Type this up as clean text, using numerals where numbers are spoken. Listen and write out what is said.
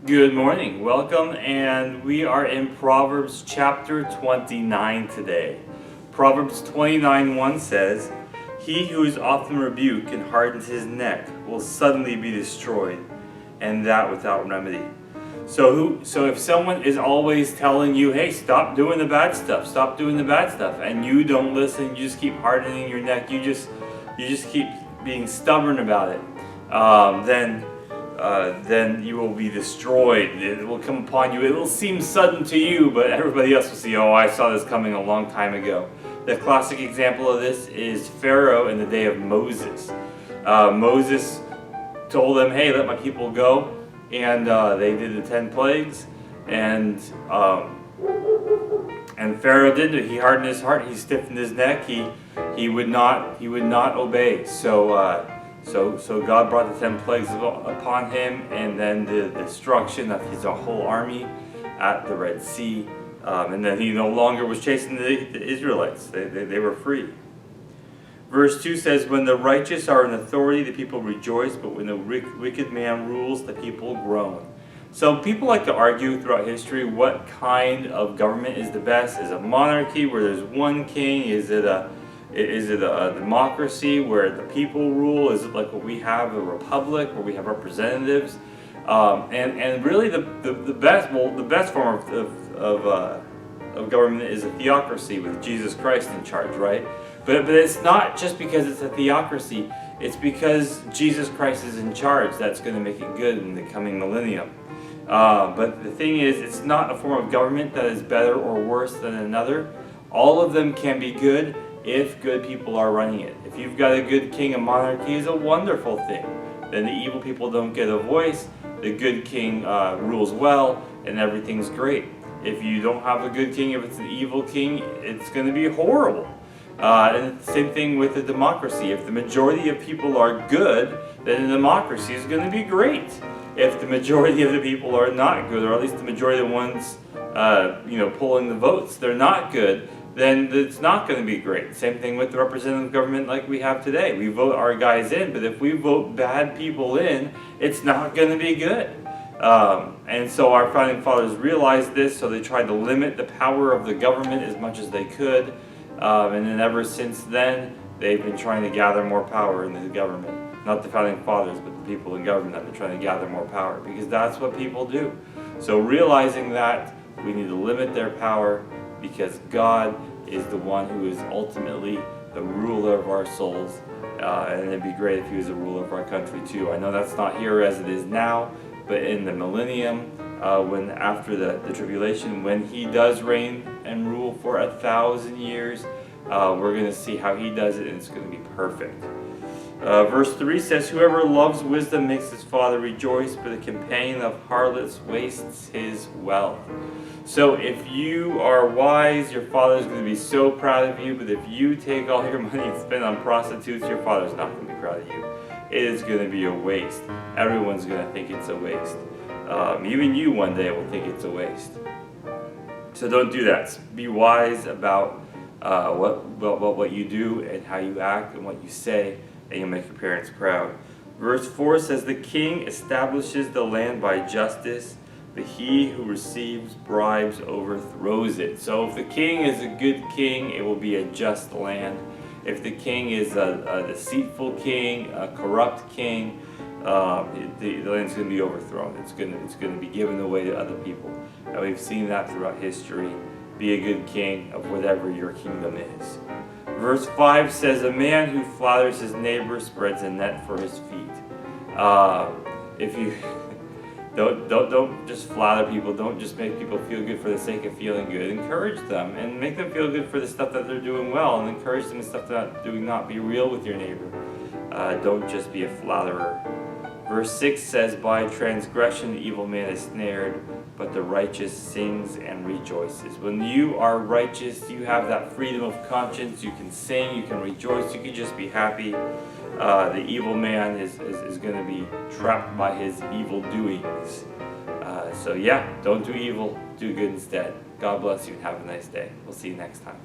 Good morning, welcome, and we are in Proverbs chapter 29 today. Proverbs 29:1 says, "He who is often rebuked and hardens his neck will suddenly be destroyed, and that without remedy." So if someone is always telling you, "Hey, stop doing the bad stuff, stop doing the bad stuff," and you don't listen, you just keep hardening your neck, you just keep being stubborn about it, then you will be destroyed. It will come upon you. It will seem sudden to you, but everybody else will see, "Oh, I saw this coming a long time ago." The classic example of this is Pharaoh in the day of Moses. Moses told them, "Hey, let my people go," and they did the 10 plagues, and Pharaoh did it. He hardened his heart. He stiffened his neck. He would not obey. So God brought the 10 plagues upon him, and then the destruction of his whole army at the Red Sea. And then he no longer was chasing the Israelites. They were free. Verse 2 says, "When the righteous are in authority, the people rejoice, but when the wicked man rules, the people groan." So people like to argue throughout history what kind of government is the best. Is it a monarchy where there's one king? Is it a democracy where the people rule? Is it like what we have, a republic where we have representatives? And really the best form of government is a theocracy with Jesus Christ in charge, right? But it's not just because it's a theocracy. It's because Jesus Christ is in charge that's going to make it good in the coming millennium. But the thing is, it's not a form of government that is better or worse than another. All of them can be good if good people are running it. If you've got a good king, a monarchy is a wonderful thing. Then the evil people don't get a voice, the good king rules well, and everything's great. If you don't have a good king, if it's an evil king, it's going to be horrible. And the same thing with a democracy. If the majority of people are good, then a democracy is going to be great. If the majority of the people are not good, or at least the majority of the ones pulling the votes, they're not good, then it's not going to be great. Same thing with the representative government like we have today. We vote our guys in, but if we vote bad people in, it's not going to be good. And so our founding fathers realized this, so they tried to limit the power of the government as much as they could. And then ever since then, they've been trying to gather more power in the government. Not the founding fathers, but the people in government have been trying to gather more power, because that's what people do. So realizing that, we need to limit their power, because God is the one who is ultimately the ruler of our souls. And it'd be great if he was the ruler of our country too. I know that's not here as it is now, but in the millennium, when after the tribulation, when he does reign and rule for 1,000 years, we're going to see how he does it, and it's going to be perfect. Verse 3 says, "Whoever loves wisdom makes his father rejoice, but the companion of harlots wastes his wealth." So if you are wise, your father's going to be so proud of you, but if you take all your money and spend on prostitutes, your father's not going to be proud of you. It is going to be a waste. Everyone's going to think it's a waste. Even you one day will think it's a waste. So don't do that. Be wise about what you do and how you act and what you say, and you'll make your parents proud. Verse 4 says, "The king establishes the land by justice, but he who receives bribes overthrows it." So if the king is a good king, it will be a just land. If the king is a deceitful king, a corrupt king, the land's going to be overthrown. It's going to be given away to other people. And we've seen that throughout history. Be a good king of whatever your kingdom is. Verse 5 says, "A man who flatters his neighbor spreads a net for his feet." If you don't just flatter people, don't just make people feel good for the sake of feeling good. Encourage them and make them feel good for the stuff that they're doing well, and encourage them in stuff that they're doing not. Be real with your neighbor. Don't just be a flatterer. Verse 6 says, "By transgression the evil man is snared, but the righteous sings and rejoices." When you are righteous, you have that freedom of conscience. You can sing, you can rejoice, you can just be happy. The evil man is going to be trapped by his evil doings. So yeah, don't do evil, do good instead. God bless you and have a nice day. We'll see you next time.